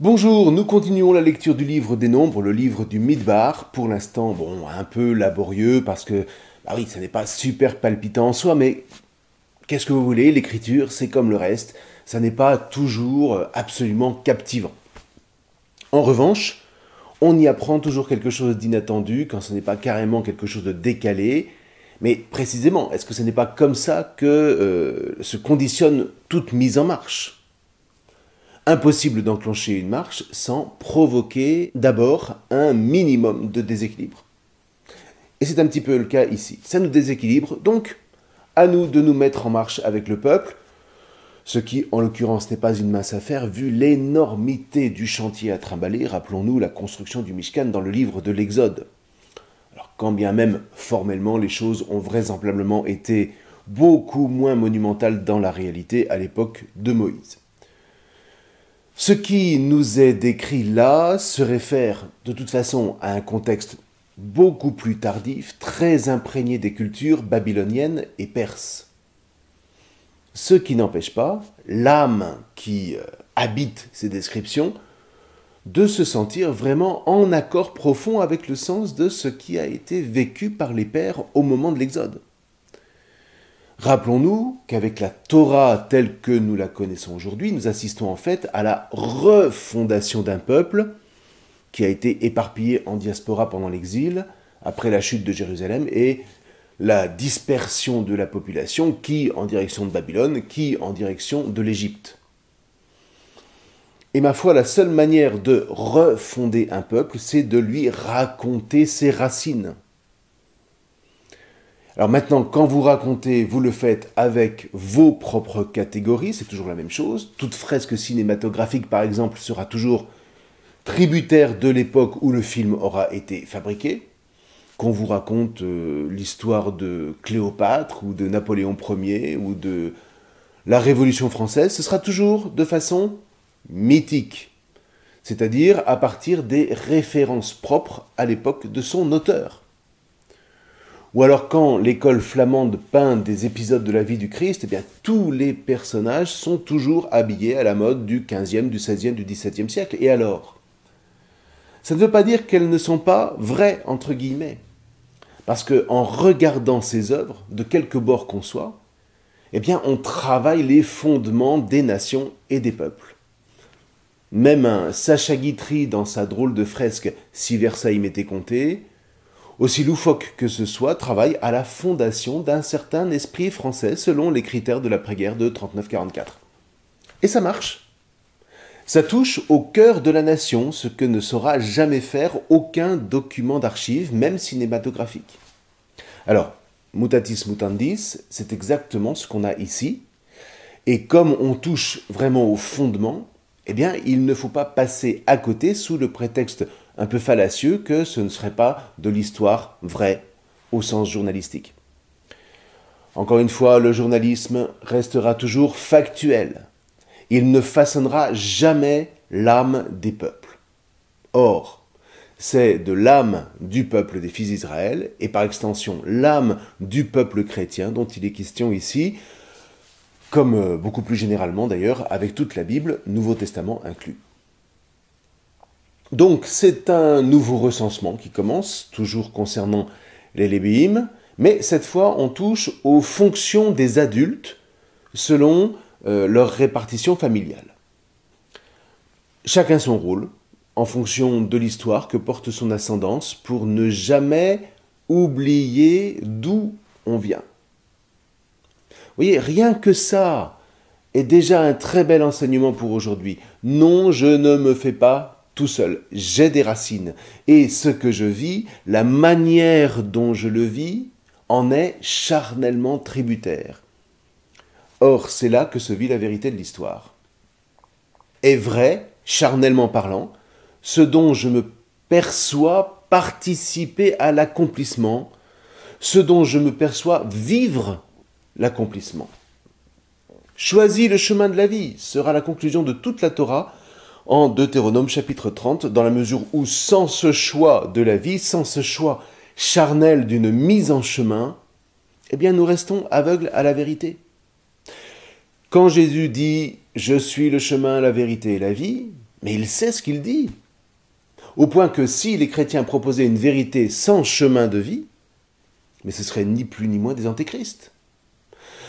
Bonjour, nous continuons la lecture du livre des Nombres, le livre du Midbar. Pour l'instant, un peu laborieux parce que, ça n'est pas super palpitant en soi, mais qu'est-ce que vous voulez, l'écriture, c'est comme le reste, ça n'est pas toujours absolument captivant. En revanche, on y apprend toujours quelque chose d'inattendu quand ce n'est pas carrément quelque chose de décalé. Mais précisément, est-ce que ce n'est pas comme ça que se conditionne toute mise en marche ? Impossible d'enclencher une marche sans provoquer d'abord un minimum de déséquilibre. Et c'est un petit peu le cas ici. Ça nous déséquilibre, donc à nous de nous mettre en marche avec le peuple, ce qui en l'occurrence n'est pas une mince affaire vu l'énormité du chantier à trimballer. Rappelons-nous la construction du Mishkan dans le livre de l'Exode. Alors quand bien même formellement les choses ont vraisemblablement été beaucoup moins monumentales dans la réalité à l'époque de Moïse. Ce qui nous est décrit là se réfère de toute façon à un contexte beaucoup plus tardif, très imprégné des cultures babyloniennes et perses. Ce qui n'empêche pas l'âme qui habite ces descriptions de se sentir vraiment en accord profond avec le sens de ce qui a été vécu par les pères au moment de l'Exode. Rappelons-nous qu'avec la Torah telle que nous la connaissons aujourd'hui, nous assistons en fait à la refondation d'un peuple qui a été éparpillé en diaspora pendant l'exil, après la chute de Jérusalem, et la dispersion de la population, qui en direction de Babylone, qui en direction de l'Égypte. Et ma foi, la seule manière de refonder un peuple, c'est de lui raconter ses racines. Alors maintenant, quand vous racontez, vous le faites avec vos propres catégories, c'est toujours la même chose. Toute fresque cinématographique, par exemple, sera toujours tributaire de l'époque où le film aura été fabriqué. Qu'on vous raconte l'histoire de Cléopâtre, ou de Napoléon Ier, ou de la Révolution française, ce sera toujours de façon mythique. C'est-à-dire à partir des références propres à l'époque de son auteur. Ou alors quand l'école flamande peint des épisodes de la vie du Christ, tous les personnages sont toujours habillés à la mode du XVe, du XVIe, du XVIIe siècle. Et alors ? Ça ne veut pas dire qu'elles ne sont pas vraies, entre guillemets. Parce qu'en regardant ces œuvres, de quelque bord qu'on soit, on travaille les fondements des nations et des peuples. Même un Sacha Guitry, dans sa drôle de fresque « Si Versailles m'était compté », aussi loufoque que ce soit, travaille à la fondation d'un certain esprit français selon les critères de l'après-guerre de 39-44. Et ça marche. Ça touche au cœur de la nation, ce que ne saura jamais faire aucun document d'archives, même cinématographique. Alors, mutatis mutandis, c'est exactement ce qu'on a ici. Et comme on touche vraiment au fondement, il ne faut pas passer à côté sous le prétexte un peu fallacieux que ce ne serait pas de l'histoire vraie au sens journalistique. Encore une fois, le journalisme restera toujours factuel. Il ne façonnera jamais l'âme des peuples. Or, c'est de l'âme du peuple des fils d'Israël, et par extension l'âme du peuple chrétien dont il est question ici, comme beaucoup plus généralement d'ailleurs avec toute la Bible, Nouveau Testament inclus. Donc c'est un nouveau recensement qui commence, toujours concernant les Lévi'im, mais cette fois on touche aux fonctions des adultes selon leur répartition familiale. Chacun son rôle, en fonction de l'histoire que porte son ascendance, pour ne jamais oublier d'où on vient. Vous voyez, rien que ça est déjà un très bel enseignement pour aujourd'hui. Non, je ne me fais pas tout seul, j'ai des racines. Et ce que je vis, la manière dont je le vis, en est charnellement tributaire. Or, c'est là que se vit la vérité de l'histoire. Est vrai, charnellement parlant, ce dont je me perçois participer à l'accomplissement, ce dont je me perçois vivre l'accomplissement. Choisis le chemin de la vie sera la conclusion de toute la Torah en Deutéronome chapitre 30, dans la mesure où sans ce choix de la vie, sans ce choix charnel d'une mise en chemin, nous restons aveugles à la vérité. Quand Jésus dit « Je suis le chemin, la vérité et la vie », mais il sait ce qu'il dit. Au point que si les chrétiens proposaient une vérité sans chemin de vie, mais ce serait ni plus ni moins des antéchrists.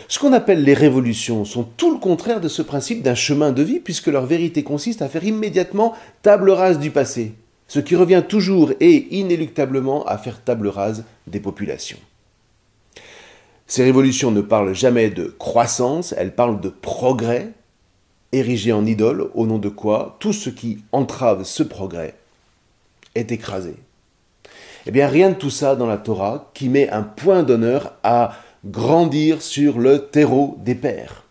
Ce qu'on appelle les révolutions sont tout le contraire de ce principe d'un chemin de vie, puisque leur vérité consiste à faire immédiatement table rase du passé, ce qui revient toujours et inéluctablement à faire table rase des populations. Ces révolutions ne parlent jamais de croissance, elles parlent de progrès, érigé en idole, au nom de quoi tout ce qui entrave ce progrès est écrasé. Eh bien, rien de tout ça dans la Torah qui met un point d'honneur à grandir sur le terreau des pères.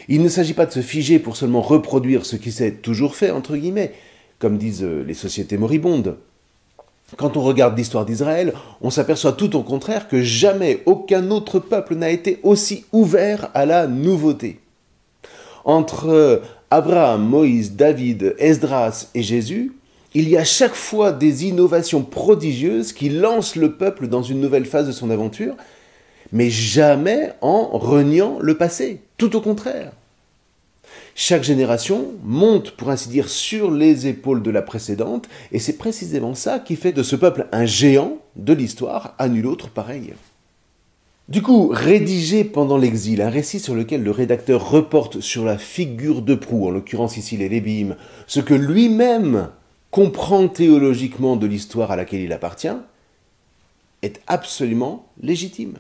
Il ne s'agit pas de se figer pour seulement reproduire ce qui s'est toujours fait, entre guillemets, comme disent les sociétés moribondes. Quand on regarde l'histoire d'Israël, on s'aperçoit tout au contraire que jamais aucun autre peuple n'a été aussi ouvert à la nouveauté. Entre Abraham, Moïse, David, Esdras et Jésus, il y a chaque fois des innovations prodigieuses qui lancent le peuple dans une nouvelle phase de son aventure, mais jamais en reniant le passé, tout au contraire. Chaque génération monte, pour ainsi dire, sur les épaules de la précédente, et c'est précisément ça qui fait de ce peuple un géant de l'histoire, à nul autre pareil. Du coup, rédigé pendant l'exil, un récit sur lequel le rédacteur reporte sur la figure de proue, en l'occurrence ici les Lébim, ce que lui-même comprend théologiquement de l'histoire à laquelle il appartient, est absolument légitime.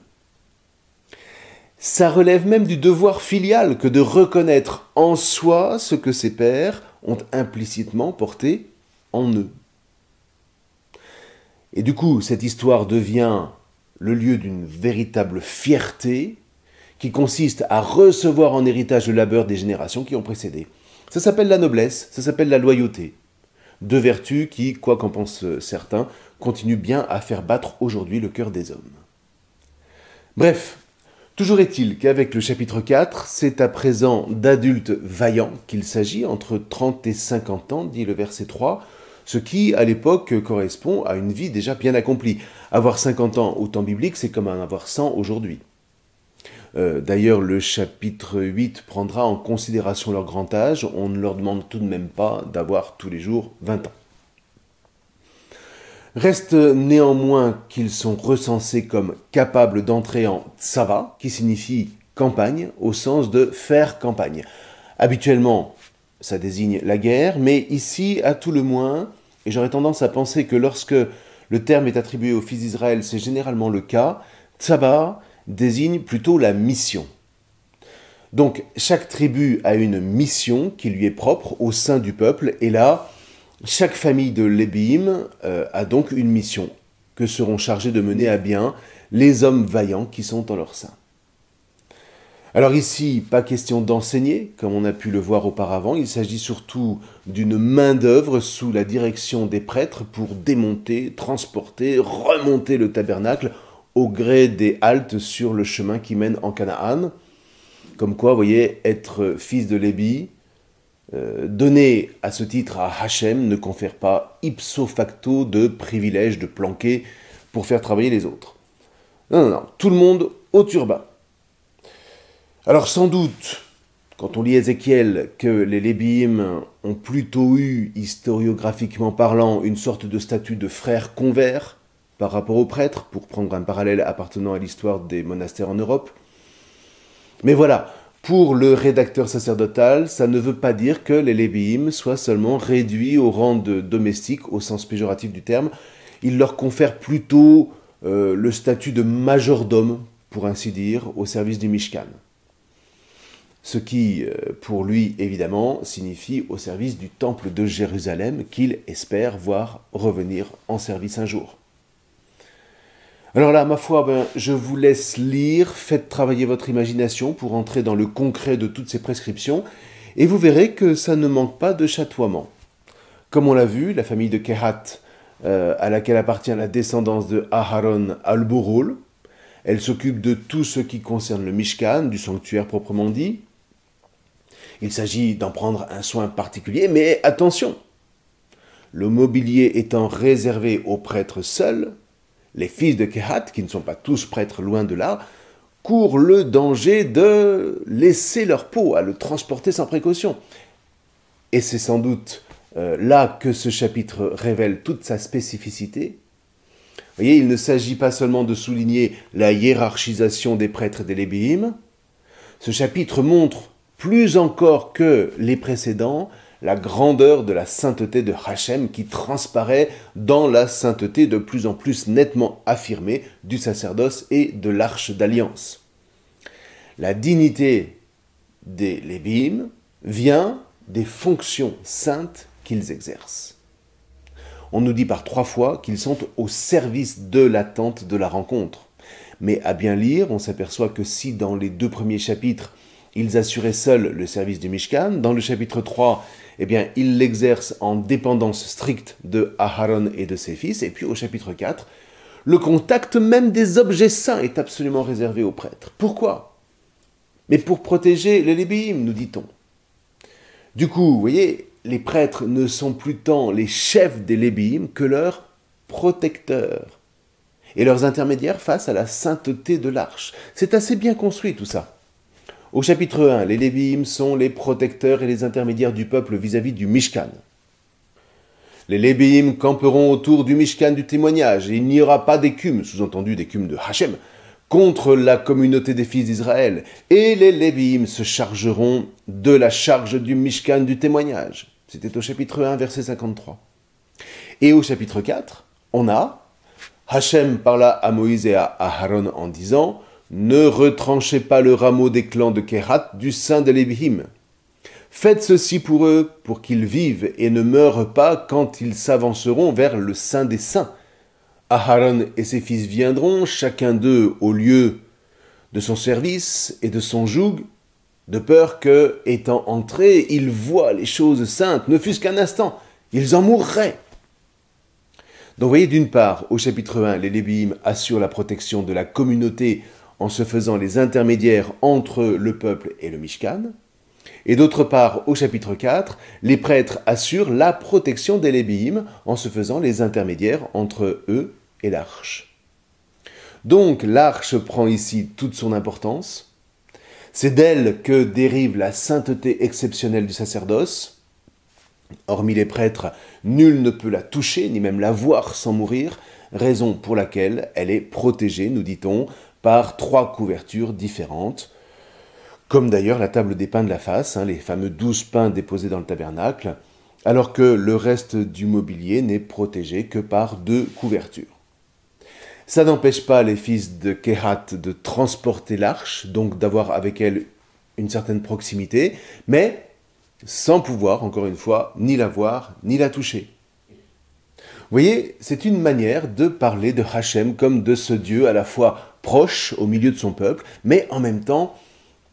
Ça relève même du devoir filial que de reconnaître en soi ce que ses pères ont implicitement porté en eux. Et du coup, cette histoire devient le lieu d'une véritable fierté qui consiste à recevoir en héritage le labeur des générations qui ont précédé. Ça s'appelle la noblesse, ça s'appelle la loyauté. Deux vertus qui, quoi qu'en pensent certains, continuent bien à faire battre aujourd'hui le cœur des hommes. Bref, toujours est-il qu'avec le chapitre 4, c'est à présent d'adultes vaillants qu'il s'agit, entre 30 et 50 ans, dit le verset 3, ce qui, à l'époque, correspond à une vie déjà bien accomplie. Avoir 50 ans au temps biblique, c'est comme en avoir 100 aujourd'hui. D'ailleurs, le chapitre 8 prendra en considération leur grand âge, on ne leur demande tout de même pas d'avoir tous les jours 20 ans. Reste néanmoins qu'ils sont recensés comme capables d'entrer en tsava, qui signifie campagne, au sens de faire campagne. Habituellement, ça désigne la guerre, mais ici, à tout le moins, et j'aurais tendance à penser que lorsque le terme est attribué aux fils d'Israël, c'est généralement le cas, tsava désigne plutôt la mission. Donc, chaque tribu a une mission qui lui est propre au sein du peuple, et là, chaque famille de Lébim a donc une mission que seront chargés de mener à bien les hommes vaillants qui sont en leur sein. Alors ici, pas question d'enseigner, comme on a pu le voir auparavant, il s'agit surtout d'une main-d'œuvre sous la direction des prêtres pour démonter, transporter, remonter le tabernacle au gré des haltes sur le chemin qui mène en Canaan. Comme quoi, vous voyez, être fils de Lévi, donner à ce titre à Hachem ne confère pas ipso facto de privilège de planquer pour faire travailler les autres. Non, tout le monde au turban. Alors sans doute, quand on lit Ézéchiel, que les Lébim ont plutôt eu, historiographiquement parlant, une sorte de statut de frères convers par rapport aux prêtres, pour prendre un parallèle appartenant à l'histoire des monastères en Europe. Mais voilà, pour le rédacteur sacerdotal, ça ne veut pas dire que les Lébim soient seulement réduits au rang de domestiques, au sens péjoratif du terme. Il leur confère plutôt le statut de majordome, pour ainsi dire, au service du Mishkan. Ce qui, pour lui, évidemment, signifie au service du temple de Jérusalem qu'il espère voir revenir en service un jour. Alors là, ma foi, je vous laisse lire, faites travailler votre imagination pour entrer dans le concret de toutes ces prescriptions, et vous verrez que ça ne manque pas de chatoiement. Comme on l'a vu, la famille de Kehat, à laquelle appartient la descendance de Aharon al-Burul, elle s'occupe de tout ce qui concerne le Mishkan, du sanctuaire proprement dit. Il s'agit d'en prendre un soin particulier, mais attention, le mobilier étant réservé aux prêtres seuls, les fils de Kehat, qui ne sont pas tous prêtres loin de là, courent le danger de laisser leur peau à le transporter sans précaution. et c'est sans doute là que ce chapitre révèle toute sa spécificité. Vous voyez, il ne s'agit pas seulement de souligner la hiérarchisation des prêtres et des lébéim. Ce chapitre montre, plus encore que les précédents, la grandeur de la sainteté de Hachem qui transparaît dans la sainteté de plus en plus nettement affirmée du sacerdoce et de l'arche d'alliance. La dignité des lébéim vient des fonctions saintes qu'ils exercent. On nous dit par 3 fois qu'ils sont au service de l'attente de la rencontre. Mais à bien lire, on s'aperçoit que si dans les 2 premiers chapitres, ils assuraient seuls le service du Mishkan, dans le chapitre 3, eh bien, ils l'exercent en dépendance stricte de Aharon et de ses fils, et puis au chapitre 4, le contact même des objets saints est absolument réservé aux prêtres. Pourquoi? Mais pour protéger les lébéim, nous dit-on. Du coup, vous voyez, les prêtres ne sont plus tant les chefs des lébéim que leurs protecteurs et leurs intermédiaires face à la sainteté de l'arche. C'est assez bien construit tout ça. Au chapitre 1, les lébéim sont les protecteurs et les intermédiaires du peuple vis-à-vis du Mishkan. Les lébéim camperont autour du Mishkan du témoignage et il n'y aura pas d'écume, sous-entendu d'écume de Hachem, contre la communauté des fils d'Israël, et les lébéim se chargeront de la charge du Mishkan du témoignage. C'était au chapitre 1, verset 53. Et au chapitre 4, on a Hachem parla à Moïse et à Aaron en disant « Ne retranchez pas le rameau des clans de Kehat du sein des lébéim. Faites ceci pour eux, pour qu'ils vivent et ne meurent pas quand ils s'avanceront vers le sein des saints. Aharon et ses fils viendront, chacun d'eux au lieu de son service et de son joug, de peur que, étant entrés, ils voient les choses saintes, ne fût-ce qu'un instant, ils en mourraient. » Donc vous voyez, d'une part, au chapitre 1, les lébéim assurent la protection de la communauté en se faisant les intermédiaires entre le peuple et le Mishkan, et d'autre part, au chapitre 4, les prêtres assurent la protection des lébéim en se faisant les intermédiaires entre eux et l'arche. Donc l'arche prend ici toute son importance. C'est d'elle que dérive la sainteté exceptionnelle du sacerdoce. Hormis les prêtres, nul ne peut la toucher, ni même la voir sans mourir, raison pour laquelle elle est protégée, nous dit-on, par 3 couvertures différentes, comme d'ailleurs la table des pains de la face, les fameux 12 pains déposés dans le tabernacle, alors que le reste du mobilier n'est protégé que par 2 couvertures. Ça n'empêche pas les fils de Kehat de transporter l'arche, donc d'avoir avec elle une certaine proximité, mais sans pouvoir, encore une fois, ni la voir, ni la toucher. Vous voyez, c'est une manière de parler de Hachem comme de ce Dieu à la fois proche au milieu de son peuple, mais en même temps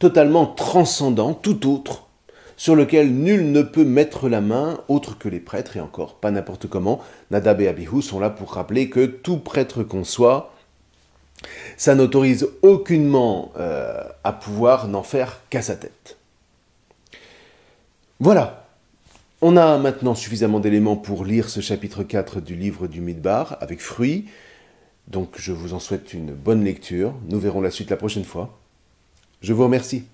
totalement transcendant tout autre, sur lequel nul ne peut mettre la main autre que les prêtres, et encore pas n'importe comment. Nadab et Abihu sont là pour rappeler que tout prêtre qu'on soit, ça n'autorise aucunement à pouvoir n'en faire qu'à sa tête. Voilà, on a maintenant suffisamment d'éléments pour lire ce chapitre 4 du livre du Midbar avec fruit, donc je vous en souhaite une bonne lecture. Nous verrons la suite la prochaine fois. Je vous remercie.